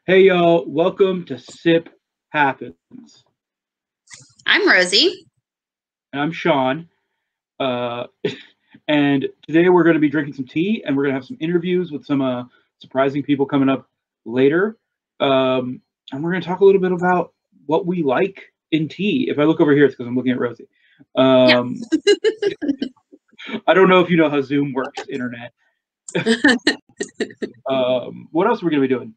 Hey y'all, welcome to Sip Happens. I'm Rosey. And I'm Shawn. Uh, and today we're going to be drinking some tea and we're going to have some interviews with some surprising people coming up later. And we're going to talk a little bit about what we like in tea. If I look over here, it's because I'm looking at Rosey. Yeah. I don't know if you know how Zoom works, internet. What else are we going to be doing?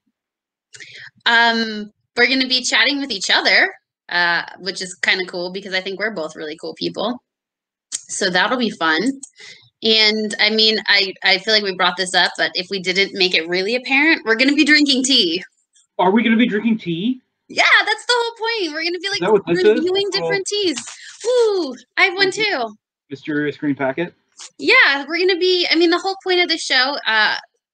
We're going to be chatting with each other, which is kind of cool because I think we're both really cool people. So that'll be fun. And I mean, I feel like we brought this up, but if we didn't make it really apparent, we're going to be drinking tea. Are we going to be drinking tea? Yeah, that's the whole point. We're going to be like reviewing different teas. Woo! I have one too. Mysterious green packet? Yeah, we're going to be, I mean, the whole point of the show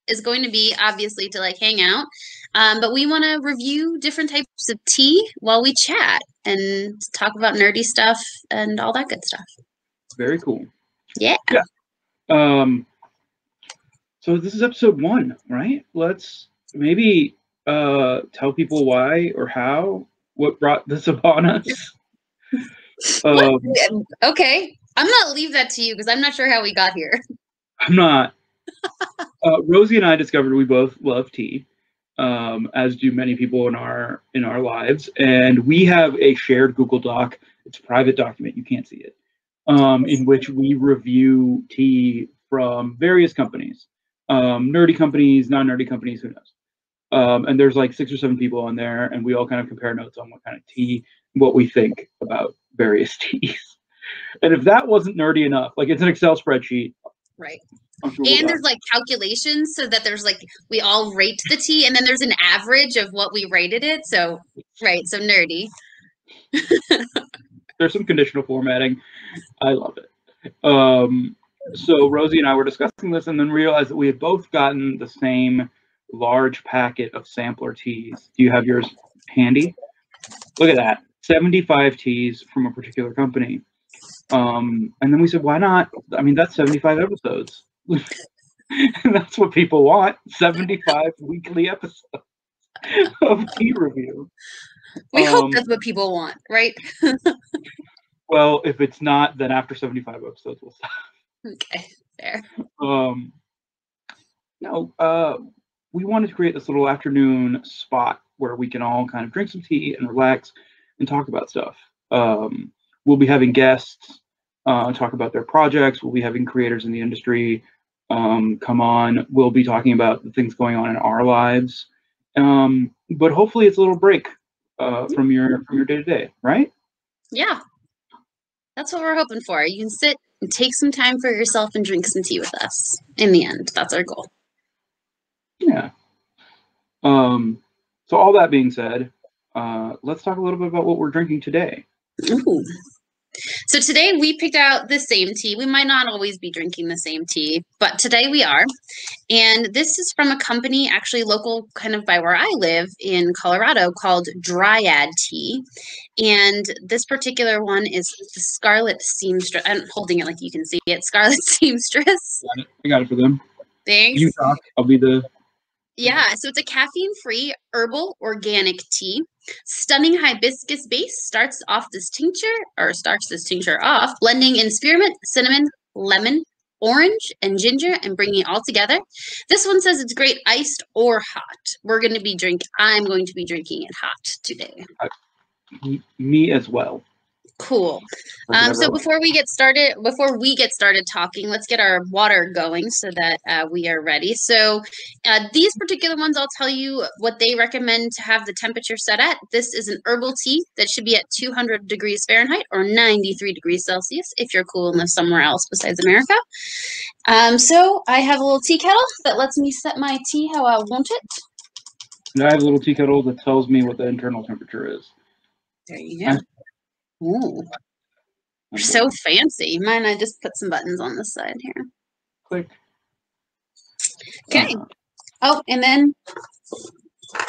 is going to be obviously to like hang out. But we want to review different types of tea while we chat and talk about nerdy stuff and all that good stuff. Very cool. Yeah. So this is episode 1, right? Let's maybe tell people why or how, what brought this upon us. Okay. I'm going to leave that to you because I'm not sure how we got here. I'm not. Rosey and I discovered we both love tea, as do many people in our lives, and we have a shared Google Doc. It's a private document; you can't see it. In which we review tea from various companies, nerdy companies, non-nerdy companies, who knows? And there's like 6 or 7 people on there, and we all kind of compare notes on what kind of tea, what we think about various teas. And if that wasn't nerdy enough, like it's an Excel spreadsheet. Right. And there's like calculations so that there's like, we all rate the tea and then there's an average of what we rated it. So, right. So nerdy. There's some conditional formatting. I love it. So Rosey and I were discussing this and then realized that we had both gotten the same large packet of sampler teas. Do you have yours handy? Look at that. 75 teas from a particular company. And then we said, why not? I mean, that's 75 episodes. That's what people want. 75 weekly episodes of tea review. We hope that's what people want, right? Well, if it's not, then after 75 episodes, we'll stop. Okay, fair. We wanted to create this little afternoon spot where we can all kind of drink some tea and relax and talk about stuff. We'll be having guests talk about their projects. We'll be having creators in the industry come on. We'll be talking about the things going on in our lives. But hopefully it's a little break from your day-to-day, right? Yeah. That's what we're hoping for. You can sit and take some time for yourself and drink some tea with us. In the end, that's our goal. Yeah. So all that being said, let's talk a little bit about what we're drinking today. Ooh. So today we picked out the same tea. We might not always be drinking the same tea, but today we are. And this is from a company actually local kind of by where I live in Colorado called Dryad Tea. And this particular one is the Scarlet Seamstress. I'm holding it like you can see it. Scarlet Seamstress. I got it for them. Thanks. You talk. I'll be the... Yeah, so it's a caffeine-free herbal organic tea. Stunning hibiscus base starts this tincture off, blending in spearmint, cinnamon, lemon, orange, and ginger, and bringing it all together. This one says it's great iced or hot. I'm going to be drinking it hot today. Me as well. Cool. So before we get started talking, let's get our water going so that we are ready. So these particular ones, I'll tell you what they recommend to have the temperature set at. This is an herbal tea that should be at 200 degrees Fahrenheit or 93 degrees Celsius if you're cool and live somewhere else besides America. So I have a little tea kettle that lets me set my tea how I want it. And I have a little tea kettle that tells me what the internal temperature is. There you go. Ooh, we're so fancy. Mine, I just put some buttons on the side here. Click. Okay. Oh, and then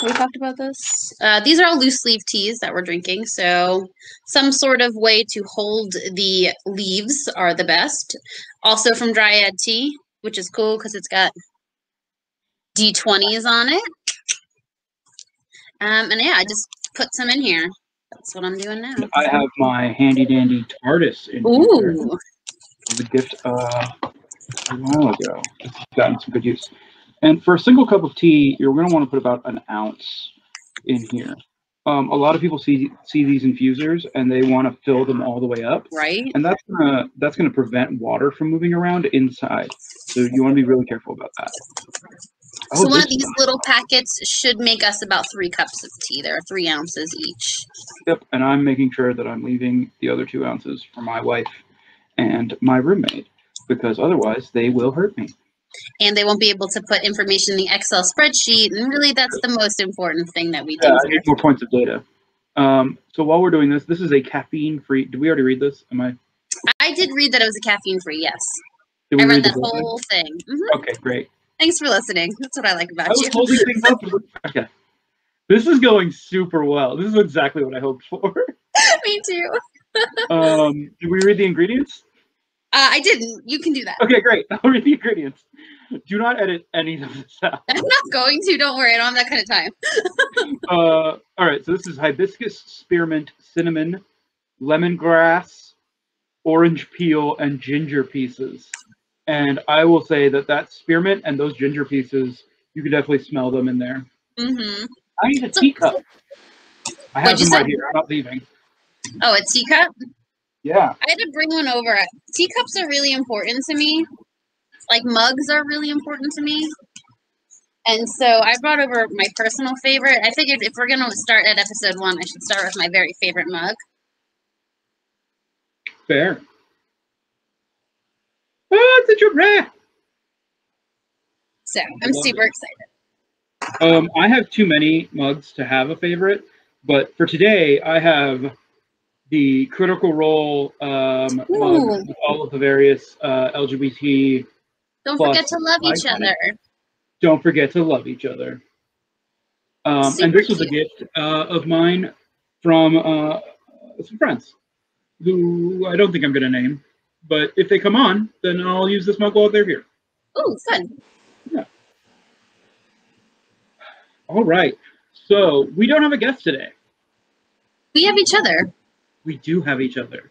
we talked about this. These are all loose leaf teas that we're drinking. So some sort of way to hold the leaves are the best. Also from Dryad Tea, which is cool because it's got D20s on it. And yeah, I just put some in here. That's what I'm doing now. I have my handy dandy TARDIS in here. It was a gift a while ago. It's gotten some good use. And for a single cup of tea, you're going to want to put about an ounce in here. A lot of people see these infusers and they want to fill them all the way up, right? And that's gonna prevent water from moving around inside. So you want to be really careful about that. So one of these little packets should make us about 3 cups of tea. There are 3 ounces each. Yep, and I'm making sure that I'm leaving the other 2 ounces for my wife and my roommate because otherwise they will hurt me. And they won't be able to put information in the Excel spreadsheet. And really, that's the most important thing that we do. Yeah, I need more points of data. So while we're doing this, this is a caffeine-free. Did we already read this? I did read that it was a caffeine-free. Yes, I read that whole thing. Okay, great. Thanks for listening. That's what I like about you. I was holding things up. Okay, this is going super well. This is exactly what I hoped for. Me too. Did we read the ingredients? I didn't. You can do that. Okay, great. I'll read the ingredients. Do not edit any of this out. I'm not going to. Don't worry. I don't have that kind of time. All right. So this is hibiscus, spearmint, cinnamon, lemongrass, orange peel, and ginger pieces. And I will say that spearmint and those ginger pieces, you can definitely smell them in there. Mm-hmm. I need a teacup. I have them right here. I'm not leaving. Oh, a teacup? Yeah. I had to bring one over. Teacups are really important to me. Like mugs are really important to me. And so I brought over my personal favorite. I figured if we're going to start at episode 1, I should start with my very favorite mug. Fair. Oh, it's a giraffe. So I'm super excited. I have too many mugs to have a favorite, but for today I have the Critical Role mug with all of the various LGBT. Don't forget to love each other. Don't forget to love each other. And this was a gift of mine from some friends who I don't think I'm going to name. But if they come on, then I'll use this mug while they're here. Oh, fun. Yeah. All right. So we don't have a guest today. We have each other. We do have each other.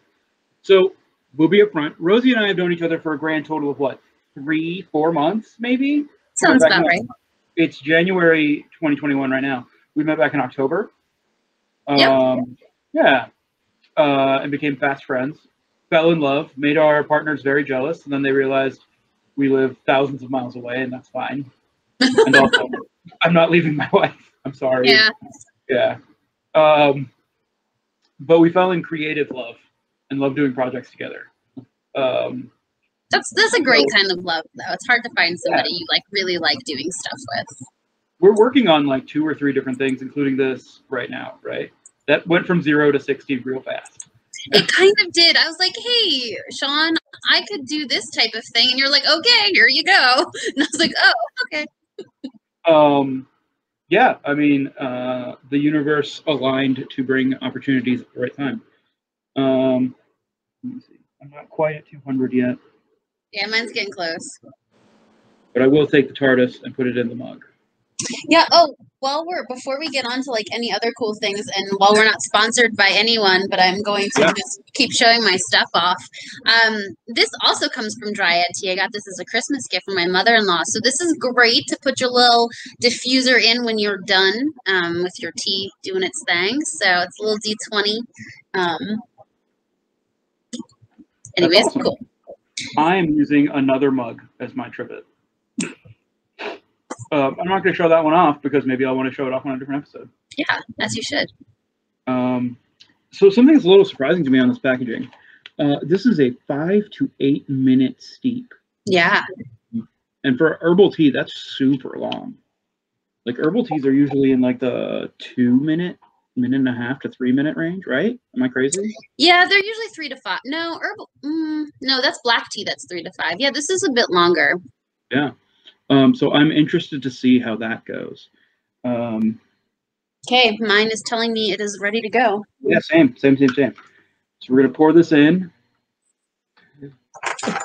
So we'll be up front. Rosey and I have known each other for a grand total of what? 3-4 months, maybe? Sounds about right. It's January 2021 right now. We met back in October. Yep. Yeah. And became fast friends. Fell in love, made our partners very jealous, and then they realized we live thousands of miles away, and that's fine. And also, I'm not leaving my wife. I'm sorry. Yeah. Yeah. But we fell in creative love and love doing projects together. That's a great kind of love, though. It's hard to find somebody you really like doing stuff with. We're working on like 2 or 3 different things, including this right now, right? That went from 0 to 60 real fast. It kind of did. I was like, hey, Shawn, I could do this type of thing. And you're like, okay, here you go. And I was like, oh, okay. Yeah, I mean, the universe aligned to bring opportunities at the right time. Let me see. I'm not quite at 200 yet. Yeah, mine's getting close. But I will take the TARDIS and put it in the mug. Yeah. Oh, before we get on to any other cool things, and while we're not sponsored by anyone, but I'm going to just keep showing my stuff off. This also comes from Dryad Tea. I got this as a Christmas gift from my mother-in-law. So this is great to put your little diffuser in when you're done with your tea doing its thing. So it's a little D20. Anyways, awesome. Cool. I am using another mug as my trivet. I'm not going to show that one off because maybe I'll want to show it off on a different episode. Yeah, as you should. So something that's a little surprising to me on this packaging. This is a 5 to 8 minute steep. Yeah. And for herbal tea, that's super long. Like herbal teas are usually in like the 2 minute, 1.5 to 3 minute range, right? Am I crazy? Yeah, they're usually 3 to 5. No, herbal. No, that's black tea. That's 3 to 5. Yeah, this is a bit longer. Yeah. So I'm interested to see how that goes. Okay, mine is telling me it is ready to go. Yeah, same. So we're gonna pour this in.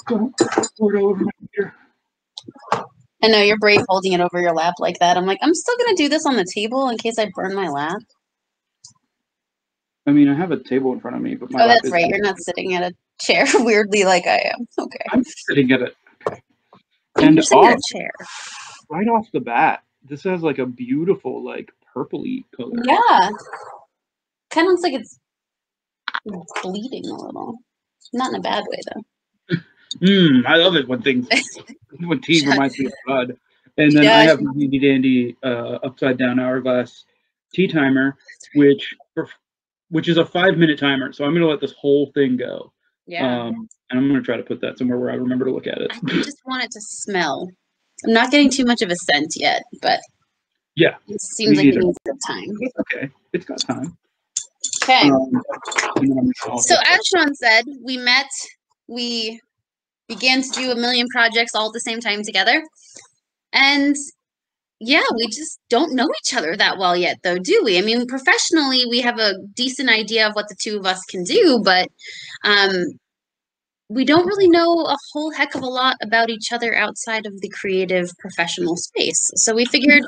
Don't pour it over my computer. I know you're brave holding it over your lap like that. I'm like, I'm still going to do this on the table in case I burn my lap. I mean, I have a table in front of me, but my lap that's is right. You're not sitting at a chair weirdly like I am. Okay. I'm sitting at it. And you're sitting at a chair. Right off the bat, this has like a beautiful, like purpley color. Yeah. Kind of looks like it's bleeding a little. Not in a bad way, though. I love it when tea reminds me of blood. And then I have my handy dandy upside down hourglass tea timer, which is a 5-minute timer. So I'm going to let this whole thing go. Yeah. And I'm going to try to put that somewhere where I remember to look at it. I just want it to smell. I'm not getting too much of a scent yet, but yeah, it seems like it needs some time. It's okay. It's got time. Okay. So as Shawn said, we met, we began to do a million projects all at the same time together. And yeah, we just don't know each other that well yet, though, do we? I mean, professionally, we have a decent idea of what the two of us can do, but we don't really know a whole heck of a lot about each other outside of the creative professional space. So we figured,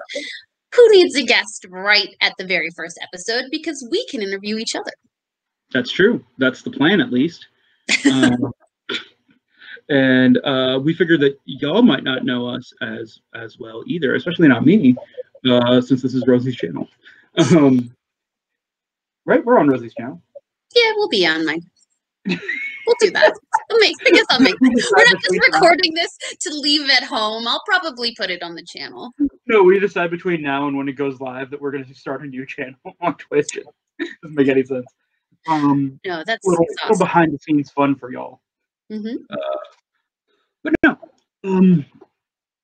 who needs a guest right at the very first episode? Because we can interview each other. That's true. That's the plan, at least. And we figured that y'all might not know us as well either, especially not me, since this is Rosey's channel. Right? We're on Rosey's channel. Yeah, we'll be on mine. We'll do that. I guess I'll make it. We're not just recording this to leave at home. I'll probably put it on the channel. No, we decide between now and when it goes live that we're going to start a new channel on Twitch. It doesn't make any sense. No, that's a little behind the scenes fun for y'all. But no,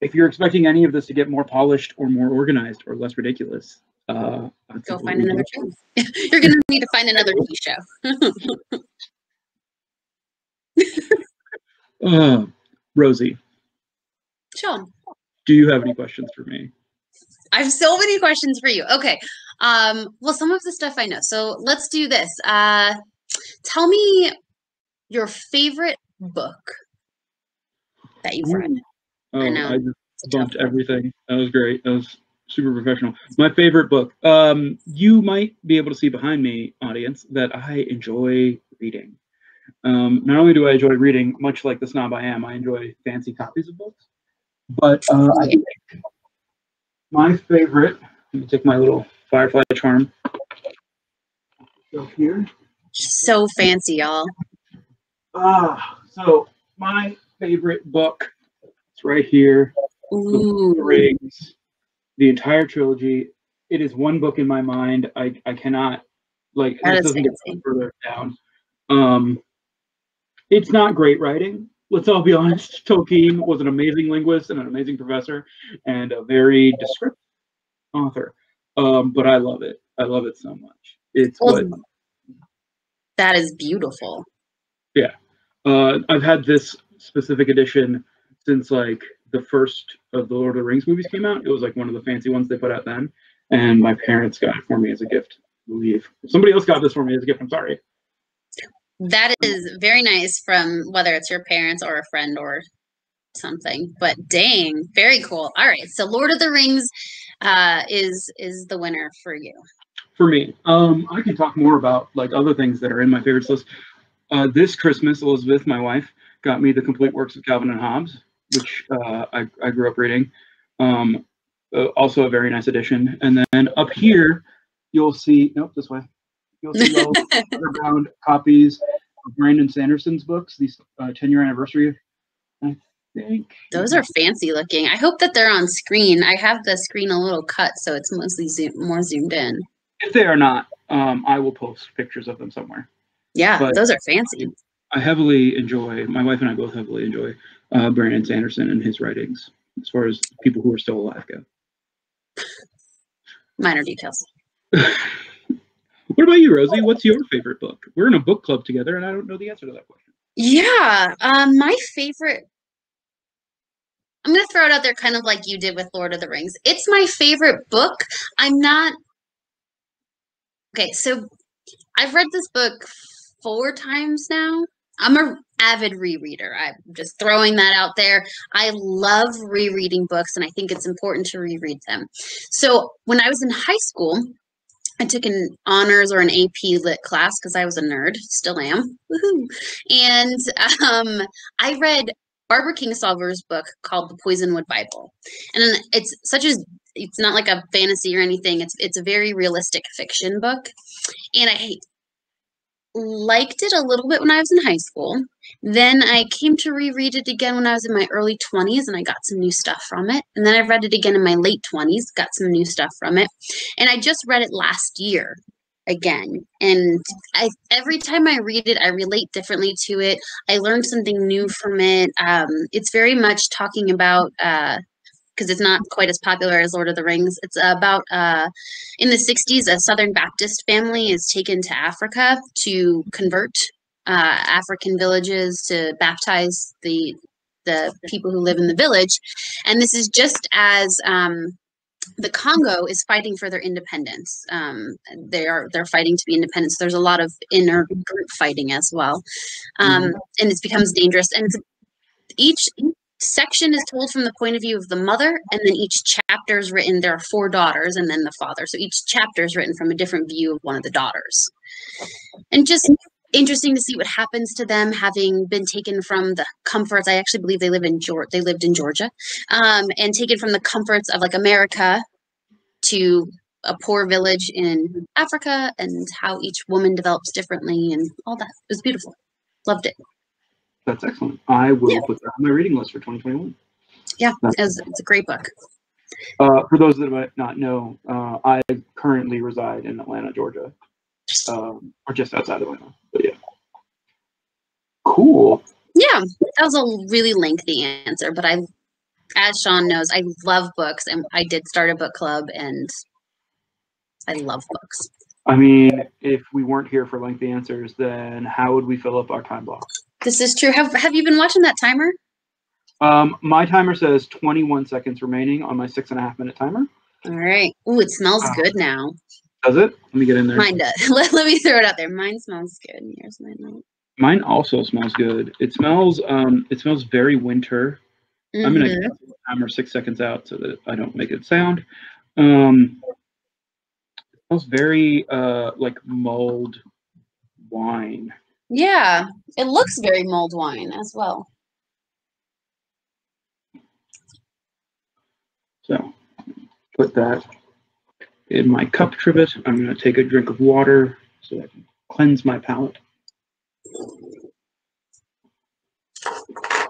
if you're expecting any of this to get more polished or more organized or less ridiculous, go find another channel. You're going to need to find another show. Rosey. Shawn. Do you have any questions for me? I have so many questions for you. Okay. Well, some of the stuff I know. So let's do this. Tell me your favorite book that you've read. I know. I just bumped everything. That was great. That was super professional. My favorite book. You might be able to see behind me, audience, that I enjoy reading. Not only do I enjoy reading, much like the snob I am, I enjoy fancy copies of books. But I think my favorite, let me take my little firefly charm. Go here. So fancy, y'all. So my favorite book, it's right here. Ooh. The Rings, the entire trilogy. It is one book in my mind. I cannot, like, it doesn't get further down. It's not great writing. Let's all be honest. Tolkien was an amazing linguist and an amazing professor and a very descriptive author. But I love it. I love it so much. It's that is beautiful. Yeah. I've had this specific edition since like the first of the Lord of the Rings movies came out. It was like one of the fancy ones they put out then. And my parents got it for me as a gift, I believe. If somebody else got this for me as a gift, I'm sorry. That is very nice, from whether it's your parents or a friend or something. But dang, very cool. All right, so Lord of the Rings is the winner for you. For me, I can talk more about like other things that are in my favorites list. This Christmas, Elizabeth, my wife, got me the complete works of Calvin and Hobbes, which I grew up reading. Also a very nice edition. And then up here, you'll see. Nope, this way. You'll see those underground copies of Brandon Sanderson's books, these 10-year anniversary. I think those are fancy looking. I hope that they're on screen. I have the screen a little cut, so it's mostly more zoomed in. If they are not, I will post pictures of them somewhere. Yeah, but those are fancy. I heavily enjoy, my wife and I both heavily enjoy Brandon Sanderson and his writings, as far as people who are still alive go. Minor details. What about you, Rosey? What's your favorite book? We're in a book club together, and I don't know the answer to that question. Yeah, my favorite. I'm going to throw it out there kind of like you did with Lord of the Rings. It's my favorite book. I'm not. Okay, so I've read this book 4 times now. I'm a avid rereader. I'm just throwing that out there. I love rereading books, and I think it's important to reread them. So when I was in high school, I took an honors or an AP lit class because I was a nerd, still am. Woohoo! And I read Barbara Kingsolver's book called The Poisonwood Bible, and it's not like a fantasy or anything. It's a very realistic fiction book, and I liked it a little bit when I was in high school. Then I came to reread it again when I was in my early 20s, and I got some new stuff from it. And then I read it again in my late 20s, got some new stuff from it. And I just read it last year again. And every time I read it, I relate differently to it. I learned something new from it. It's very much talking about because it's not quite as popular as Lord of the Rings. It's about in the 60s, a Southern Baptist family is taken to Africa to convert African villages to baptize the people who live in the village. And this is just as the Congo is fighting for their independence. They're fighting to be independent. So there's a lot of inner group fighting as well. And it becomes dangerous. And each section is told from the point of view of the mother, and then each chapter is written. There are 4 daughters and then the father. So each chapter is written from a different view of one of the daughters. And just interesting to see what happens to them having been taken from the comforts. I actually believe they lived in Georgia, and taken from the comforts of like America to a poor village in Africa, and how each woman develops differently and all that. It was beautiful. Loved it. That's excellent. I will put that on my reading list for 2021. Yeah, it's a great book. For those that might not know, I currently reside in Atlanta, Georgia, or just outside of Atlanta. But yeah, cool. Yeah, that was a really lengthy answer, but as Shawn knows, I love books, and I did start a book club, and I love books. I mean, if we weren't here for lengthy answers, then how would we fill up our time block? This is true. Have you been watching that timer? My timer says 21 seconds remaining on my 6.5 minute timer. All right. Ooh, it smells good now. Does it? Let me get in there. Mine does. Let me throw it out there. Mine smells good. Here's my note. Mine also smells good. It smells very winter. I'm gonna get the timer 6 seconds out so that I don't make it sound. It smells very like mulled wine. Yeah, it looks very mulled wine as well. So put that in my cup trivet. I'm going to take a drink of water so I can cleanse my palate. I'm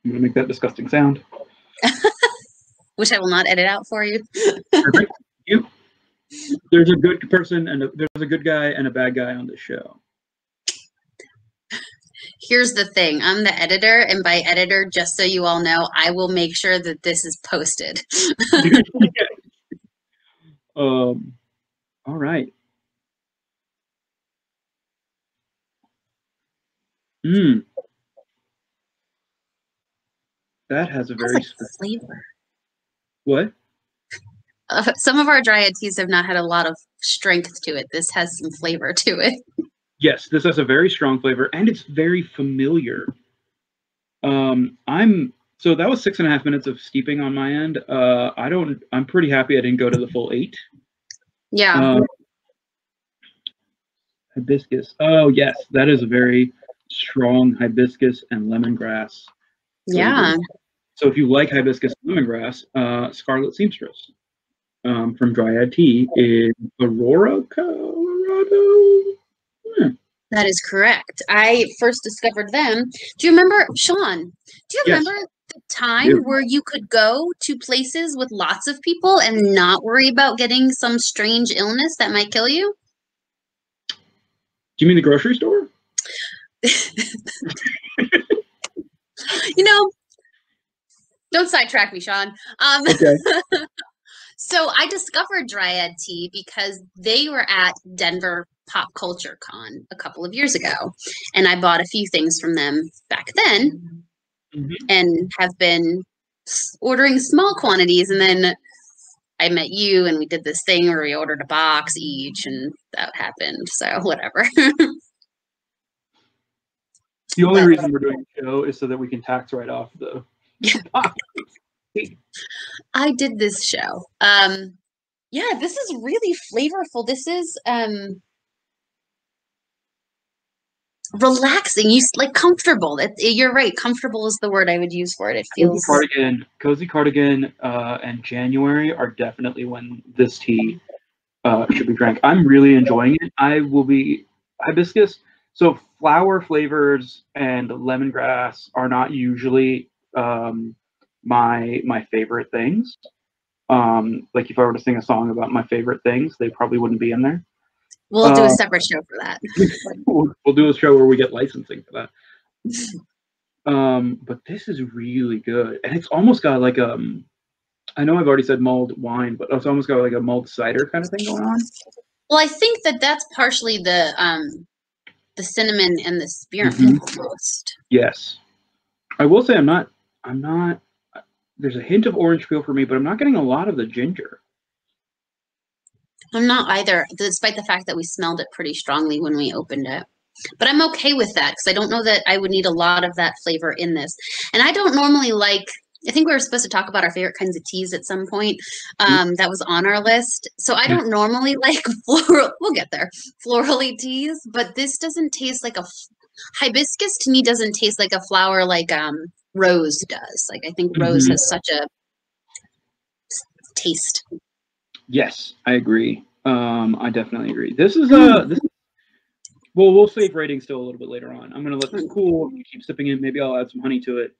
going to make that disgusting sound. Which I will not edit out for you. Perfect. There's a good person and there's a good guy and a bad guy on this show. Here's the thing. I'm the editor, and by editor, just so you all know, I will make sure that this is posted. All right. That has a very flavor. What? Some of our dryad teas have not had a lot of strength to it. This has some flavor to it. Yes, this has a very strong flavor, and it's very familiar. So that was 6.5 minutes of steeping on my end. I'm pretty happy I didn't go to the full 8. Yeah. Hibiscus. Oh yes, that is a very strong hibiscus and lemongrass flavor. Yeah. So if you like hibiscus and lemongrass, Scarlet Seamstress from Dryad Tea in Aurora, Colorado. That is correct. I first discovered them. Do you remember, Shawn? Do you remember the time where you could go to places with lots of people and not worry about getting some strange illness that might kill you? Do you mean the grocery store? Don't sidetrack me, Shawn. Okay. So I discovered Dryad Tea because they were at Denver Pop Culture Con a couple of years ago, and I bought a few things from them back then, and have been ordering small quantities. And then I met you, and we did this thing where we ordered a box each, and that happened. So whatever. The only reason we're doing the show is so that we can tax write off the box. I did this show. Yeah, this is really flavorful. This is relaxing. You like comfortable. You're right. Comfortable is the word I would use for it. It feels Cozy Cardigan, and January are definitely when this tea should be drank. I'm really enjoying it. I will be hibiscus. So flower flavors and lemongrass are not usually my favorite things. Like if I were to sing a song about my favorite things, they probably wouldn't be in there. We'll do a separate show for that. We'll do a show where we get licensing for that. But this is really good, and it's almost got like I know I've already said mulled wine, but it's almost got like a mulled cider kind of thing going on. Well, I think that's partially the cinnamon and the spearmint almost. Yes, I will say I'm not. There's a hint of orange peel for me, but I'm not getting a lot of the ginger. I'm not either, despite the fact that we smelled it pretty strongly when we opened it. But I'm okay with that because I don't know that I would need a lot of that flavor in this. And I don't normally like, I think we were supposed to talk about our favorite kinds of teas at some point. That was on our list. So I don't normally like floral, we'll get there, florally teas, but this doesn't taste like hibiscus to me doesn't taste like a flower like rose does. Like I think rose has such a taste. Yes, I agree. I definitely agree. This is well, we'll save rating still a little bit later on. I'm gonna let this cool. Keep sipping it. Maybe I'll add some honey to it,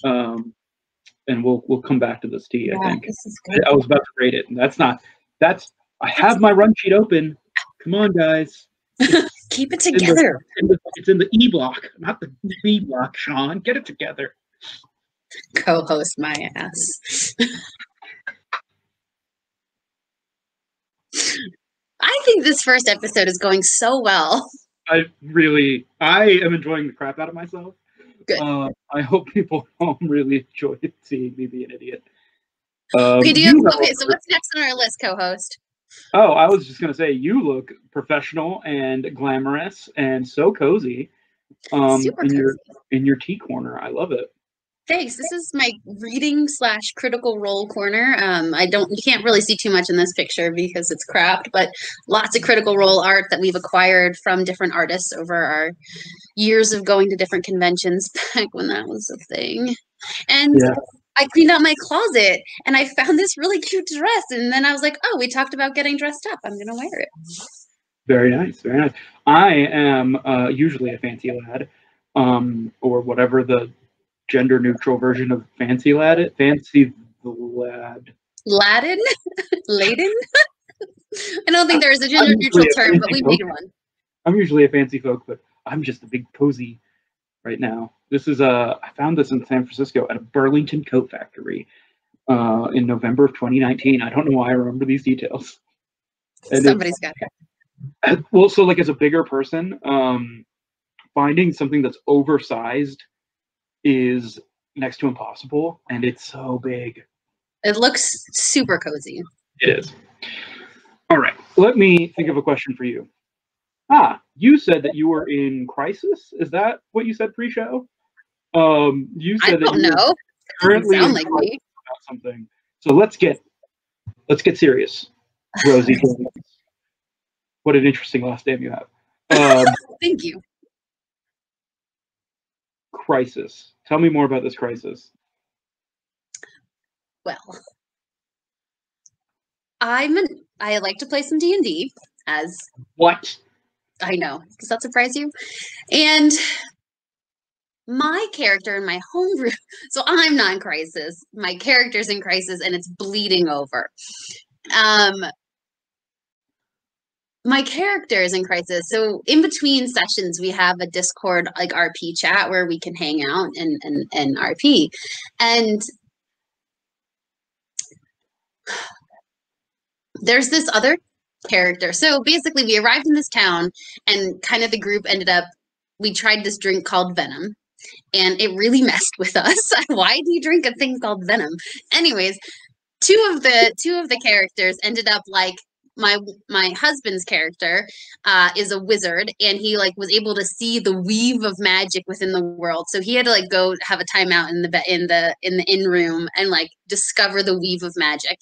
and we'll come back to this tea. I think this is good. I was about to rate it, and that's. I have my run sheet open. Come on, guys. Keep it together. It's in the E block, not the B block. Shawn, get it together. Co-host my ass. I think this first episode is going so well. I am enjoying the crap out of myself. Good. I hope people at home really enjoy seeing me be an idiot. Okay, so what's next on our list, co-host? Oh, I was just going to say, you look professional and glamorous and so cozy. Super cozy. In your tea corner. I love it. Thanks. This is my reading / critical role corner. You can't really see too much in this picture because it's cropped, but lots of critical role art that we've acquired from different artists over our years of going to different conventions back when that was a thing. And I cleaned out my closet and I found this really cute dress. And then I was like, oh, we talked about getting dressed up. I'm going to wear it. Very nice. Very nice. I am usually a fancy lad, or whatever the gender neutral version of fancy lad. Laden? Laden? I don't think there is a gender neutral term, but we made one. I'm usually a fancy folk, but I'm just a big cozy right now. This is I found this in San Francisco at a Burlington coat factory in November of 2019. I don't know why I remember these details. And somebody's got it. Well, so like as a bigger person, finding something that's oversized is next to impossible, and it's so big. It looks super cozy. It is. All right, let me think of a question for you. You said that you were in crisis. Is that what you said pre-show? You said I don't know. Currently sound like me. About something. So let's get serious, Rosey. What an interesting last name you have. Thank you. Crisis. Tell me more about this crisis. Well, I like to play some D&D as what? I know. Does that surprise you? And my character in my home group, so I'm not in crisis. My character's in crisis and it's bleeding over. My character is in crisis. So in between sessions, we have a Discord like RP chat where we can hang out and RP. And there's this other character. So basically we arrived in this town and kind of the group we tried this drink called Venom and it really messed with us. Why do you drink a thing called Venom? Anyways, two of the characters ended up like my husband's character is a wizard, and he like was able to see the weave of magic within the world. So he had to like go have a timeout in the in room and like discover the weave of magic.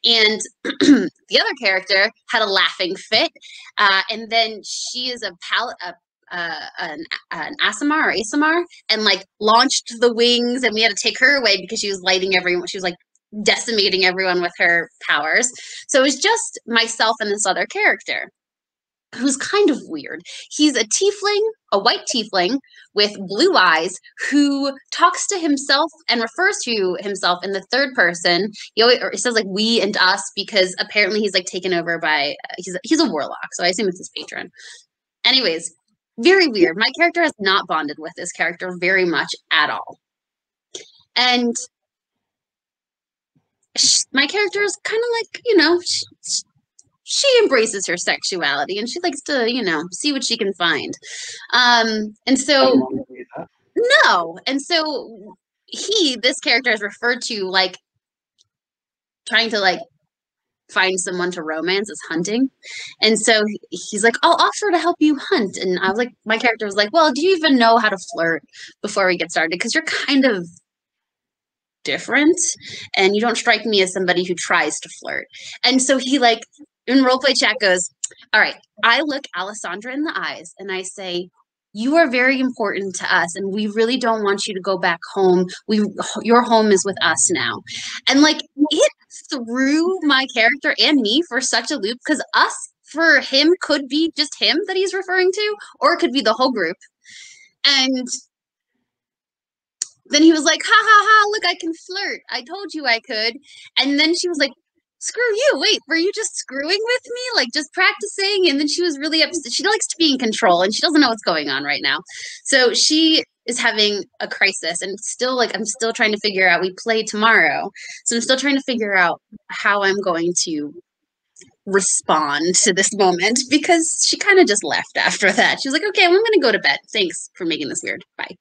And the other character had a laughing fit, and then she is an Asimar or Asimar, and like launched the wings, and we had to take her away because she was lighting everyone. She was like decimating everyone with her powers. So it was just myself and this other character who's kind of weird. He's a tiefling, a white tiefling with blue eyes, who talks to himself and refers to himself in the third person. He always, or it says like we and us, because apparently he's like taken over by he's a warlock, so I assume it's his patron. Anyways, very weird. My character has not bonded with this character very much at all. And my character is kind of like, you know, she embraces her sexuality, and she likes to, you know, see what she can find. And so, no. And so this character is referred to like trying to like find someone to romance as hunting. And so he's like, I'll offer to help you hunt. And I was like, my character was like, well, do you even know how to flirt before we get started? Because you're kind of different, and you don't strike me as somebody who tries to flirt. And so he like in roleplay chat goes, all right, I look Alessandra in the eyes and I say, you are very important to us, and we really don't want you to go back home. Your home is with us now. And like it threw my character and me for such a loop, because us for him could be just him that he's referring to, or it could be the whole group. And then he was like, ha ha ha, look, I can flirt. I told you I could. And then she was like, screw you. Wait, were you just screwing with me? Like just practicing? And then she was really upset. She likes to be in control, and she doesn't know what's going on right now. So she is having a crisis, and still like, I'm still trying to figure out, we play tomorrow. So I'm still trying to figure out how I'm going to respond to this moment, because she kind of just left after that. She was like, okay, well, I'm going to go to bed. Thanks for making this weird. Bye.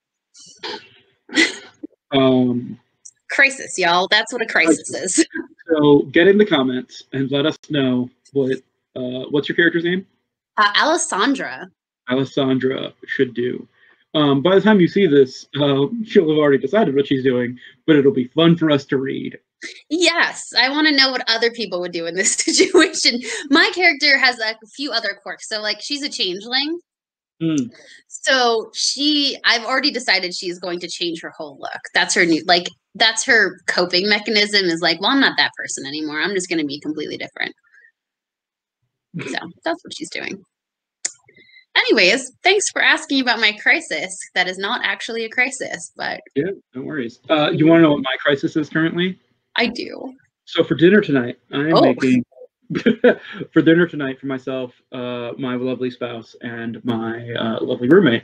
Crisis, y'all. That's what a crisis is. So get in the comments and let us know what's your character's name? Alessandra. Alessandra should do. By the time you see this, she'll have already decided what she's doing, but it'll be fun for us to read. Yes, I want to know what other people would do in this situation. My character has a few other quirks. So like she's a changeling. So I've already decided she's going to change her whole look. That's her new, like, that's her coping mechanism, is like, well, I'm not that person anymore. I'm just going to be completely different. So that's what she's doing. Anyways, thanks for asking about my crisis. That is not actually a crisis, but. Yeah, no worries. You want to know what my crisis is currently? I do. So for dinner tonight, I'm making for dinner tonight for myself, my lovely spouse, and my lovely roommate.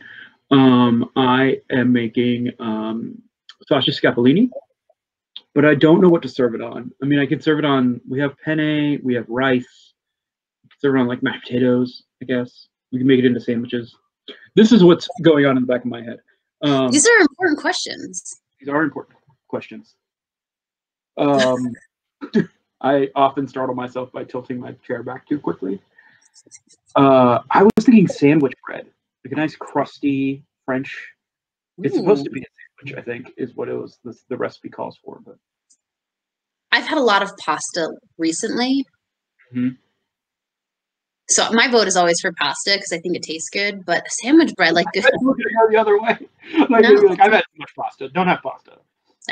I am making sausage scapellini, but I don't know what to serve it on. I mean, I can serve it on. We have penne, we have rice. We can serve it on like mashed potatoes, I guess. We can make it into sandwiches. This is what's going on in the back of my head. These are important questions. These are important questions. I often startle myself by tilting my chair back too quickly. I was thinking sandwich bread, like a nice crusty French. It's supposed to be a sandwich, I think, is what it was. The recipe calls for. But I've had a lot of pasta recently. So my vote is always for pasta because I think it tastes good. But sandwich bread, like good. I'm looking at the other way. Like, no. Like, I've had too much pasta. Don't have pasta.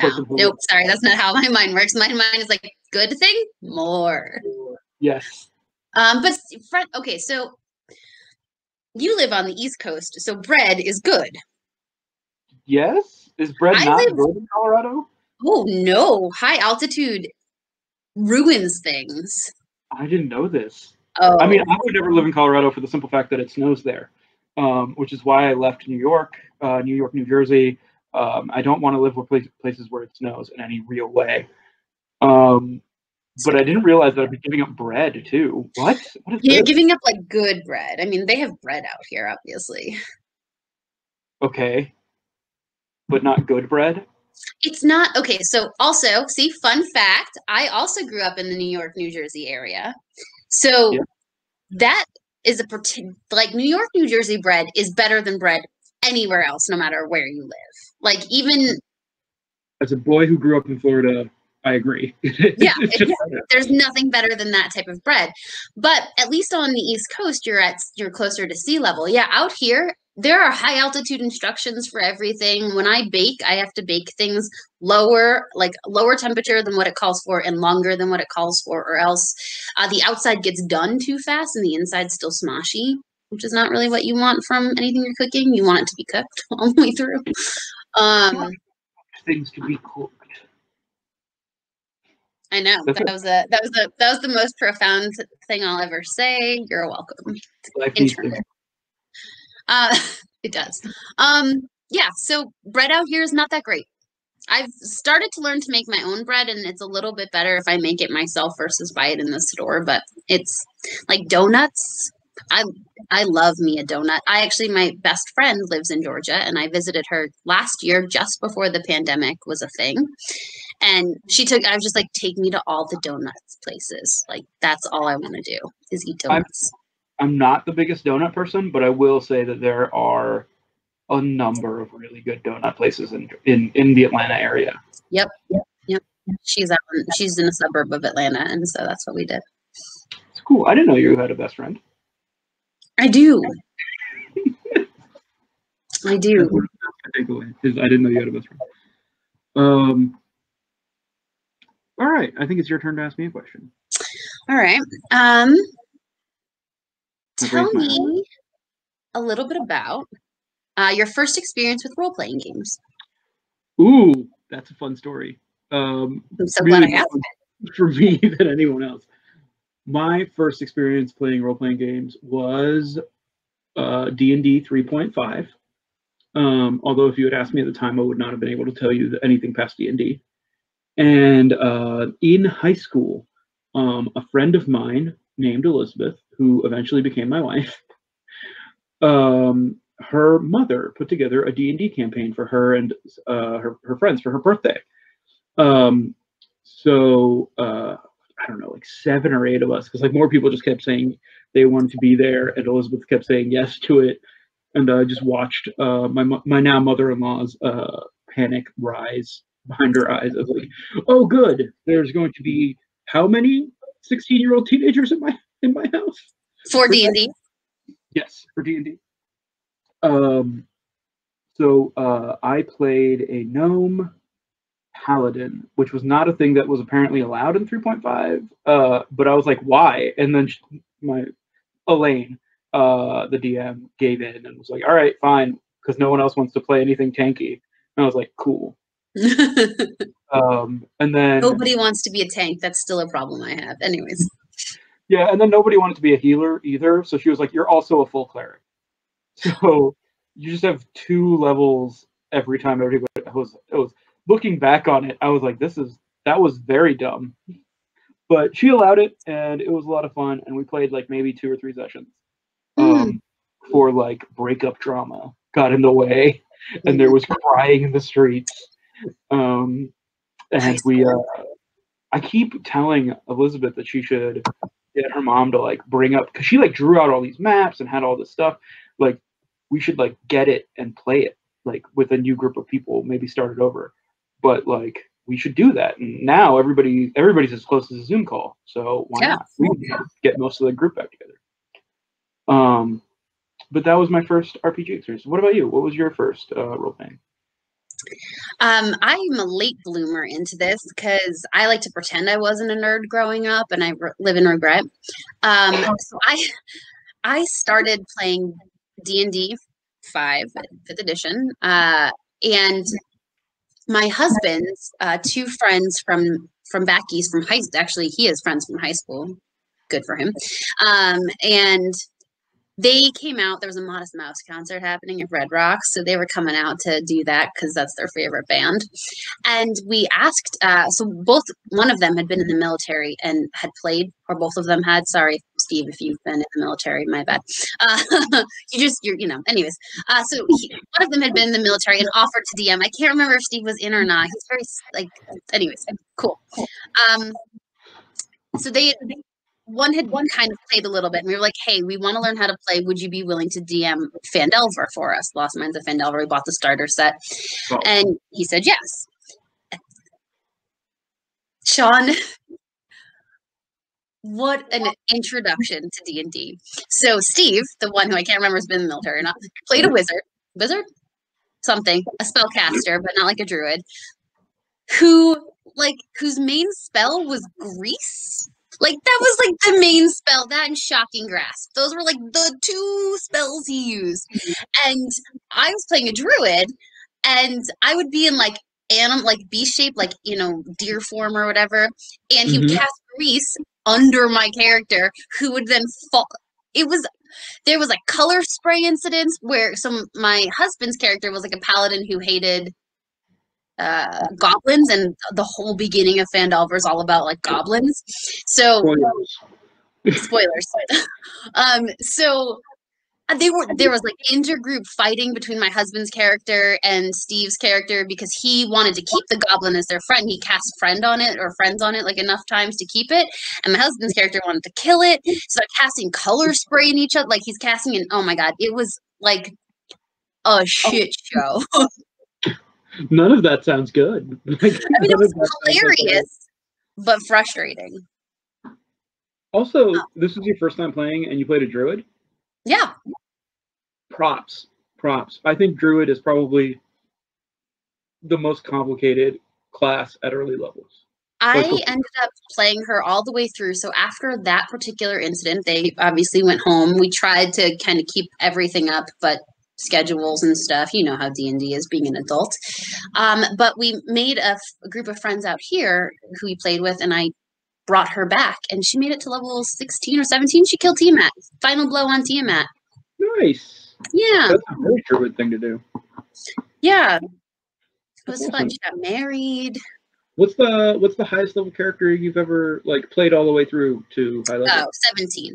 No, nope, sorry, that's not how my mind works. My mind is like, good thing, more. Yes. But okay, so you live on the East Coast, so bread is good. Yes? Is bread not good in Colorado? Oh, no. High altitude ruins things. I didn't know this. Oh. I mean, I would never live in Colorado for the simple fact that it snows there, which is why I left New York, New Jersey. I don't want to live with places where it snows in any real way. But I didn't realize that I'd be giving up bread too. What? What is You're this? giving up like good bread. I mean, they have bread out here, obviously. Okay. But not good bread? It's not. Okay, so also, see, fun fact, I also grew up in the New York, New Jersey area. So Yeah. that is like New York, New Jersey bread is better than bread anywhere else, no matter where you live. Like even As a boy who grew up in Florida, I agree. Yeah, there's nothing better than that type of bread. But at least on the East Coast, you're closer to sea level. Yeah, out here there are high altitude instructions for everything. When I bake, I have to bake things lower, like lower temperature than what it calls for, and longer than what it calls for, or else the outside gets done too fast and the inside's still smoshy, which is not really what you want from anything you're cooking. You want it to be cooked all the way through. Things to be cooked. I know that was the most profound thing I'll ever say. You're welcome. It does. Yeah. So bread out here is not that great. I've started to learn to make my own bread, and it's a little bit better if I make it myself versus buy it in the store. But it's like donuts. I love me a donut. My best friend lives in Georgia, and I visited her last year just before the pandemic was a thing. And I was just like, take me to all the donuts places. Like, that's all I want to do is eat donuts. I'm not the biggest donut person, but I will say that there are a number of really good donut places in the Atlanta area. Yep. She's in a suburb of Atlanta, and so that's what we did. It's cool. I didn't know you had a best friend. I do. I do. I didn't know you had a best friend. All right. I think it's your turn to ask me a question. All right. Tell me a little bit about your first experience with role-playing games. Ooh, that's a fun story. I'm so glad I asked it. For me than anyone else. My first experience playing role-playing games was D&D 3.5. Although if you had asked me at the time, I would not have been able to tell you anything past D&D. And in high school, a friend of mine named Elizabeth, who eventually became my wife, her mother put together a D&D campaign for her and her friends for her birthday. So I don't know, like 7 or 8 of us, because like more people just kept saying they wanted to be there, and Elizabeth kept saying yes to it. And I just watched my now mother-in-law's panic rise behind her eyes. I was like, oh good, there's going to be how many 16-year-old teenagers in my house for D&D? Yes, for D&D. So I played a gnome paladin, which was not a thing that was apparently allowed in 3.5. But I was like, why? And then Elaine, the DM, gave in and was like, all right, fine, because no one else wants to play anything tanky. And I was like, cool. And then nobody wants to be a tank. That's still a problem I have. Anyways. Yeah, and then nobody wanted to be a healer either. So she was like, you're also a full cleric. So you just have 2 levels every time everybody it was looking back on it, I was like, that was very dumb. But she allowed it, and it was a lot of fun, and we played like maybe 2 or 3 sessions. For like breakup drama got in the way, and there was crying in the streets. And I keep telling Elizabeth that she should get her mom to like bring up, because she like drew out all these maps and had all this stuff. Like, we should like get it and play it like with a new group of people, maybe start it over. But like, we should do that. And now everybody's as close as a Zoom call, so why not? We can get most of the group back together. But that was my first RPG experience. What about you? What was your first role playing? I'm a late bloomer into this because I like to pretend I wasn't a nerd growing up, and I live in regret. So I started playing D&D 5, 5th edition, and my husband's 2 friends from back east from high. Actually, he has friends from high school. Good for him. And they came out. There was a Modest Mouse concert happening at Red Rocks, so they were coming out to do that because that's their favorite band. And we asked, so one of them had been in the military and had played, or both of them had. Sorry, Steve, if you've been in the military, my bad. Anyways. So one of them had been in the military and offered to DM. I can't remember if Steve was in or not. He's very anyways, cool. So one had kind of played a little bit, and we were like, hey, we want to learn how to play. Would you be willing to DM Phandelver for us? Lost Minds of Phandelver. We bought the starter set. Oh. And he said yes. Shawn, what an introduction to D&D. So Steve, the one who I can't remember has been in the military or not, played a wizard, something, a spellcaster, but not like a druid, whose main spell was grease. Like, that was like the main spell, that and Shocking Grasp. Those were like the two spells he used. And I was playing a druid, and I would be in like beast shape, like, you know, deer form or whatever, and he would cast grease under my character, who would then fall. There was like color spray incidents where my husband's character was like a paladin who hated goblins, and the whole beginning of Phandelver is all about like goblins. So spoilers. So there was like intergroup fighting between my husband's character and Steve's character because he wanted to keep the goblin as their friend. He cast friends on it like enough times to keep it, and my husband's character wanted to kill it. So casting color spray in each other, like he's casting in. Oh my god, it was like a shit show. None of that sounds good. Like, I mean, it was hilarious, but frustrating. Also, this was your first time playing, and you played a druid? Yeah. Props. I think druid is probably the most complicated class at early levels. I ended up playing her all the way through. So after that particular incident, they obviously went home. We tried to kind of keep everything up, but schedules and stuff, you know how D&D is being an adult. But we made a group of friends out here who we played with, and I brought her back, and she made it to level 16 or 17. She killed Tiamat. Final blow on Tiamat. Nice. Yeah. That's a very druid thing to do. Yeah. It was fun. She got married. What's the highest level character you've ever like played all the way through to high level? Oh, 17.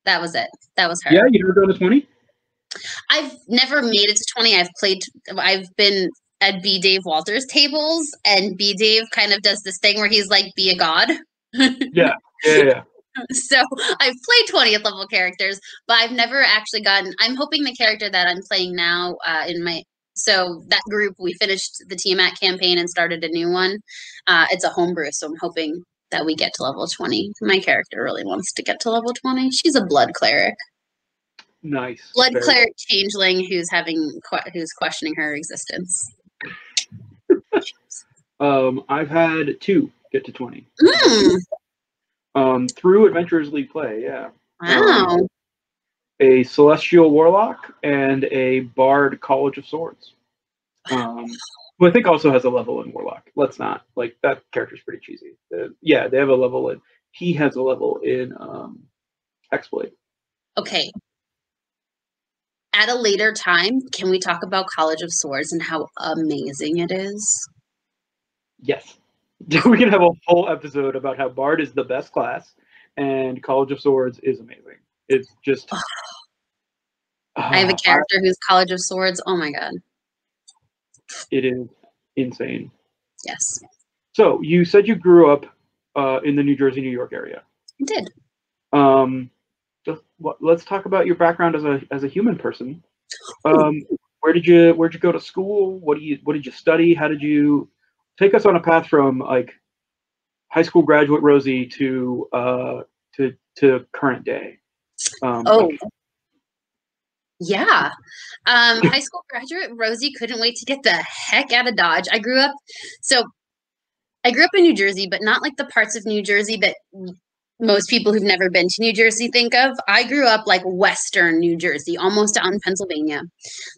That was it. That was her. Yeah, you never gone to 20? I've never made it to 20. I've been at B. Dave Walters tables, and B. Dave kind of does this thing where he's like, be a god. Yeah. So I've played 20th level characters, but I've never actually gotten. I'm hoping the character that I'm playing now so that group, we finished the Tiamat campaign and started a new one. It's a homebrew, so I'm hoping that we get to level 20. My character really wants to get to level 20. She's a blood cleric. Nice. Blood cleric changeling who's questioning her existence. I've had 2 get to 20. Through Adventurers League play, yeah. Wow. A Celestial Warlock and a Bard College of Swords. Who I think also has a level in Warlock. Let's not. Like, that character's pretty cheesy. They have a level in... He has a level in Hexblade. Okay. At a later time, can we talk about College of Swords and how amazing it is? Yes. We can have a whole episode about how Bard is the best class and College of Swords is amazing. It's just... I have a character who's College of Swords. Oh my god. It is insane. Yes. So, you said you grew up in the New Jersey, New York area. I did. Let's talk about your background as a human person. Where did you go to school? What did you study? How did you take us on a path from like high school graduate Rosey to current day? Yeah. High school graduate Rosey couldn't wait to get the heck out of Dodge. I grew up in New Jersey, but not like the parts of New Jersey that most people who've never been to New Jersey think of. I grew up like Western New Jersey, almost out in Pennsylvania.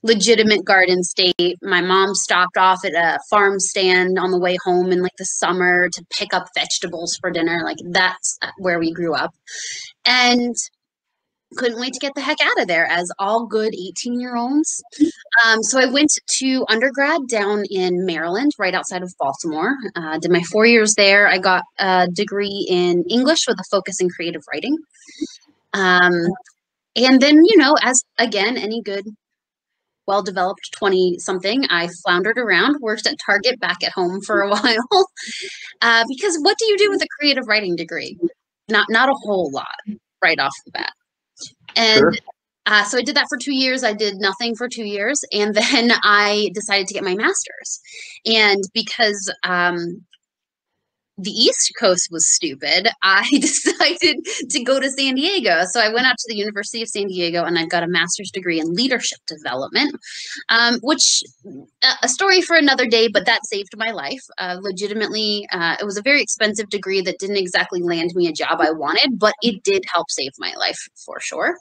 Legitimate Garden State. My mom stopped off at a farm stand on the way home in like the summer to pick up vegetables for dinner. Like, that's where we grew up. And couldn't wait to get the heck out of there, as all good 18-year-olds. So I went to undergrad down in Maryland, right outside of Baltimore. Did my 4 years there. I got a degree in English with a focus in creative writing. And then, as, again, any good, well-developed 20-something, I floundered around, worked at Target back at home for a while. Because what do you do with a creative writing degree? not a whole lot right off the bat. And Sure. so I did that for 2 years. I did nothing for 2 years, and then I decided to get my master's. And because the East Coast was stupid, I decided to go to San Diego. So I went out to the University of San Diego, and I got a master's degree in leadership development, which a story for another day, but that saved my life. Legitimately, it was a very expensive degree that didn't exactly land me a job I wanted, but it did help save my life for sure.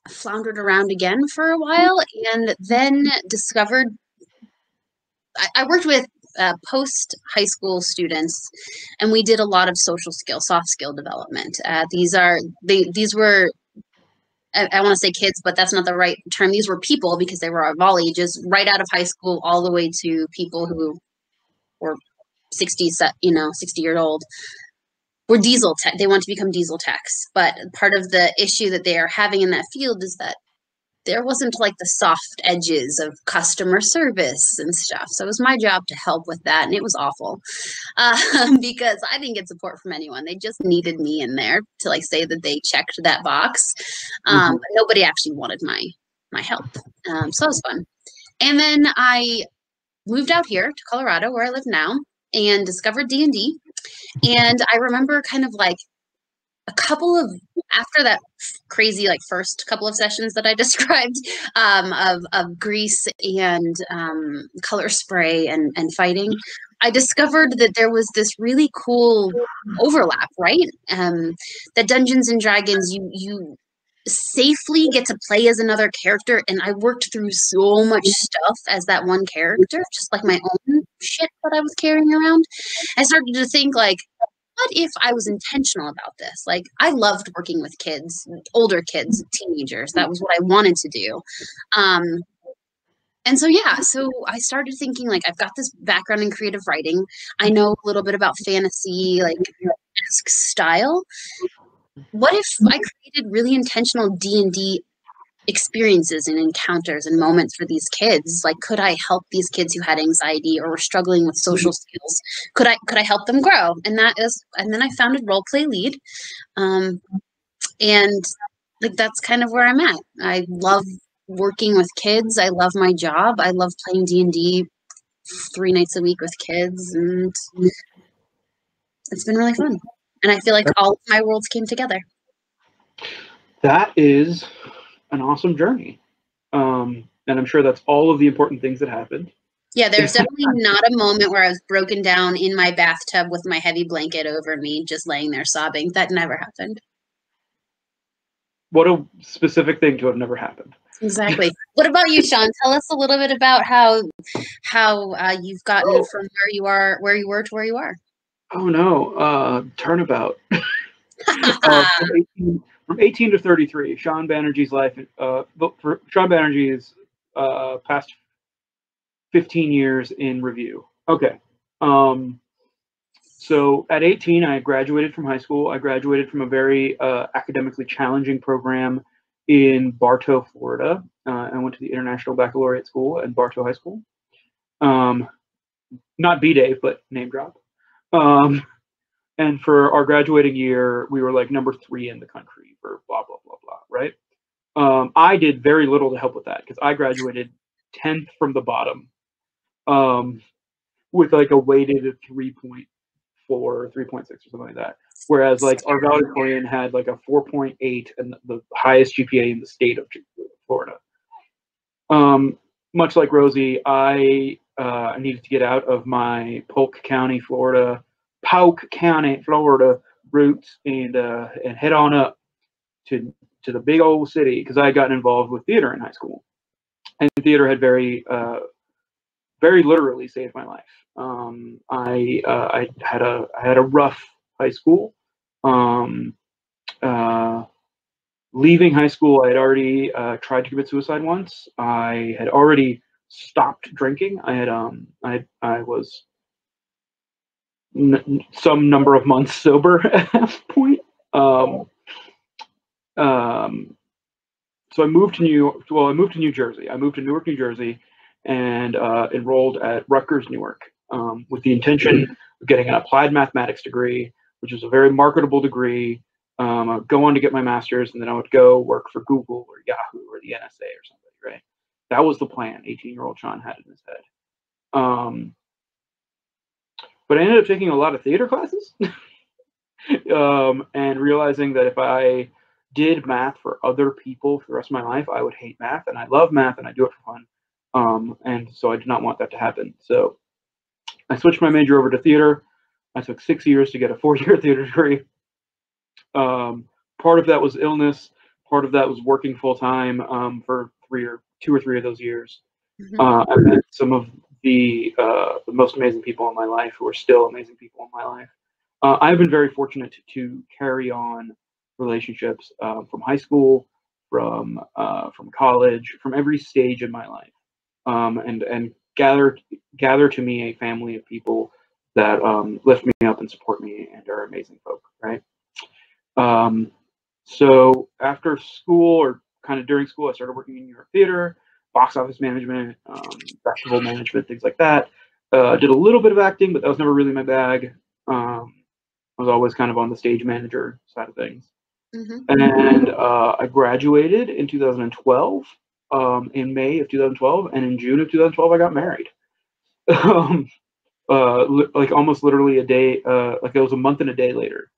Floundered around again for a while, and then discovered I worked with post high school students, and we did a lot of social skill, soft skill development. These were I want to say kids, but that's not the right term. These were people because they were of all ages, right out of high school, all the way to people who were 60, 60-year old. Were diesel tech. They want to become diesel techs, but part of the issue that they are having in that field is that there wasn't like the soft edges of customer service and stuff. So it was my job to help with that. And it was awful because I didn't get support from anyone. They just needed me in there to like say that they checked that box. But nobody actually wanted my help. So it was fun. And then I moved out here to Colorado where I live now and discovered D&D. And I remember kind of like a couple of after that crazy like first couple of sessions that I described of grease and color spray and fighting, I discovered that there was this really cool overlap, right? That Dungeons and Dragons, you safely get to play as another character, and I worked through so much stuff as that one character, just like my own shit that I was carrying around. I started to think like, what if I was intentional about this? Like, I loved working with kids, older kids, teenagers. That was what I wanted to do. And so, yeah, so I started thinking, like, I've got this background in creative writing. I know a little bit about fantasy, like, esque style. What if I created really intentional D&D experiences and encounters and moments for these kids? Like, could I help these kids who had anxiety or were struggling with social skills? Could I help them grow? And then I founded Role Play Lead. And like, that's kind of where I'm at. I love working with kids. I love my job. I love playing D&D 3 nights a week with kids. And it's been really fun. And I feel like all of my worlds came together. That is an awesome journey. And I'm sure that's all of the important things that happened. Yeah, there's definitely not a moment where I was broken down in my bathtub with my heavy blanket over me, just laying there sobbing. That never happened. What a specific thing to have never happened. Exactly. What about you, Shawn? Tell us a little bit about how you've gotten from where you were to where you are. Oh no, turnabout. From 18 to 33, Shawn Banerjee's life. For Shawn Banerjee's past 15 years in review. Okay. So at 18, I graduated from high school. I graduated from a very academically challenging program in Bartow, Florida. I went to the International Baccalaureate School at Bartow High School. Not B-Dave, but name drop. And for our graduating year, we were like number 3 in the country for blah, blah, blah, blah, right? I did very little to help with that because I graduated 10th from the bottom with like a weighted 3.4 or 3.6 or something like that. Whereas like our valedictorian had like a 4.8 and the highest GPA in the state of Florida. Much like Rosey, I needed to get out of my Polk County, Florida roots and head on up to the big old city because I had gotten involved with theater in high school, and theater had very literally saved my life. I had a rough high school. Leaving high school, I had already tried to commit suicide once. I had already stopped drinking. I was some number of months sober at that point. So I moved to New Jersey. I moved to Newark, New Jersey, and enrolled at Rutgers, Newark. with the intention of getting an applied mathematics degree, which is a very marketable degree. I would go on to get my master's, and then I would go work for Google or Yahoo or the NSA or something, right? That was the plan 18-year-old Shawn had in his head. But I ended up taking a lot of theater classes and realizing that if I did math for other people for the rest of my life, I would hate math. And I love math and I do it for fun. And so I did not want that to happen. So I switched my major over to theater. I took 6 years to get a 4-year theater degree. Part of that was illness. Part of that was working full time for 2 or 3 of those years. I met some of the most amazing people in my life who are still amazing people in my life. I've been very fortunate to carry on relationships from high school, from college, from every stage in my life, and gather to me a family of people that lift me up and support me and are amazing folk, right? So after school or kind of during school, I started working in New York theater, box office management, festival management, things like that. Did a little bit of acting, but that was never really my bag. I was always kind of on the stage manager side of things. And I graduated in 2012, in May of 2012, and in June of 2012, I got married. Like almost literally a day, like it was a month and a day later.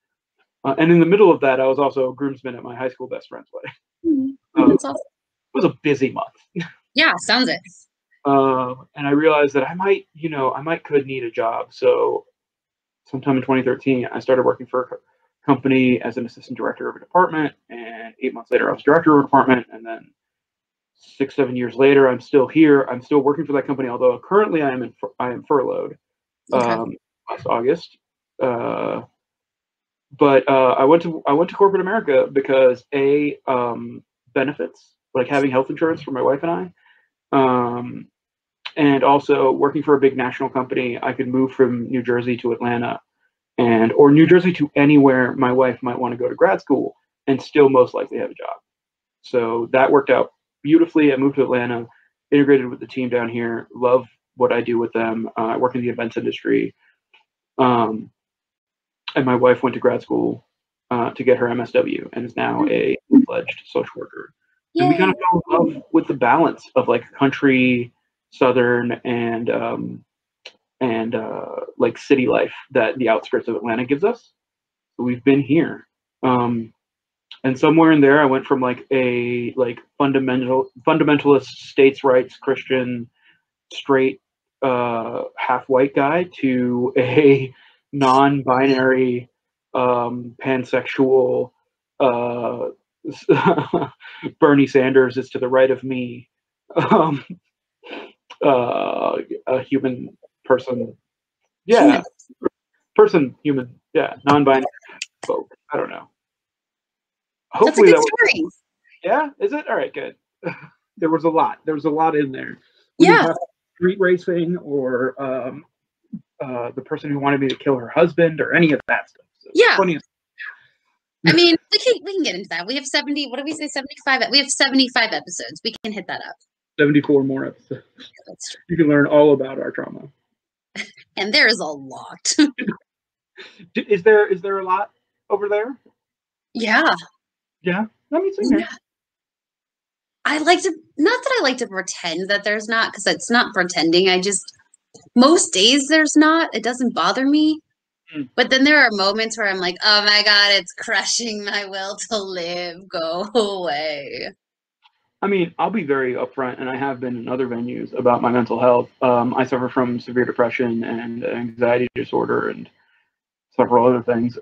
And in the middle of that, I was also a groomsman at my high school best friend's wedding. That's awesome. It was a busy month. Yeah, sounds it. And I realized that I might could need a job. So sometime in 2013, I started working for a company as an assistant director of a department. And 8 months later, I was director of a department. And then 6-7 years later, I'm still here. I'm still working for that company, although currently I am furloughed last August. But I went to corporate America because benefits, like having health insurance for my wife and I, and also working for a big national company. I could move from New Jersey to Atlanta, or New Jersey to anywhere my wife might want to go to grad school, and still most likely have a job. So that worked out beautifully. I moved to Atlanta, integrated with the team down here. Love what I do with them. I work in the events industry. And my wife went to grad school to get her MSW and is now a fledged social worker. Yay. And we kind of fell in love with the balance of like country, southern, and like city life that the outskirts of Atlanta gives us. So we've been here. And somewhere in there, I went from like a fundamentalist states' rights Christian straight half white guy to a non-binary pansexual Bernie Sanders is to the right of me, a human person, human, non-binary folk. I don't know. Hopefully that's a good story. Yeah, is it? All right, good. There was a lot in there. Street racing or the person who wanted me to kill her husband or any of that stuff. So funny. I mean, we can get into that. We have 70. What did we say? 75. We have 75 episodes. We can hit that up. 74 more episodes. Yeah, that's true. You can learn all about our trauma. And there is a lot. Is there a lot over there? Yeah. Yeah. Let me see. I like to, not that I like to pretend that there's not, because it's not pretending. Most days there's not. It doesn't bother me. But then there are moments where I'm like, oh my God, it's crushing my will to live. Go away. I mean, I'll be very upfront, and I have been in other venues about my mental health. I suffer from severe depression and anxiety disorder and several other things.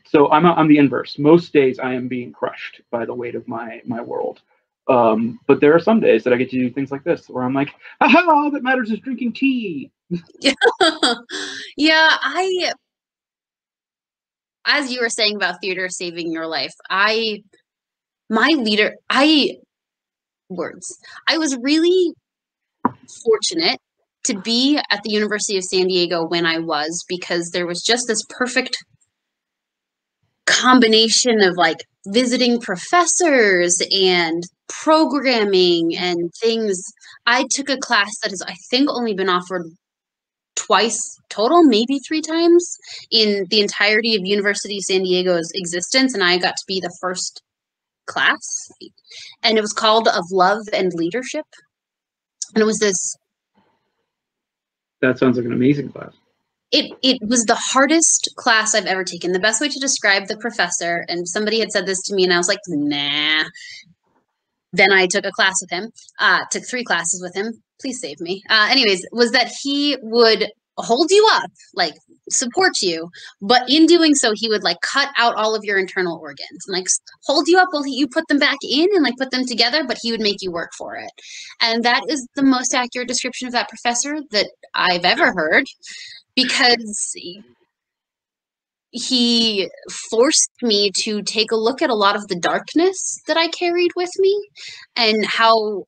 So I'm the inverse. Most days I am being crushed by the weight of my world. But there are some days that I get to do things like this where I'm like, aha, all that matters is drinking tea. Yeah, as you were saying about theater saving your life, I was really fortunate to be at the University of San Diego when I was, because there was just this perfect combination of like visiting professors and programming and things. I took a class that has, I think, only been offered twice total, maybe 3 times in the entirety of University of San Diego's existence, and I got to be the first class, and it was called Of Love and Leadership, and it was this. That sounds like an amazing class. It was the hardest class I've ever taken. The best way to describe the professor, and somebody had said this to me, and I was like, nah. Then I took a class with him, took 3 classes with him. Please save me. Anyways, was that he would hold you up, like support you, but in doing so, he would like cut out all of your internal organs and like hold you up while you put them back in and like put them together, but he would make you work for it. And that is the most accurate description of that professor that I've ever heard, because he forced me to take a look at a lot of the darkness that I carried with me and how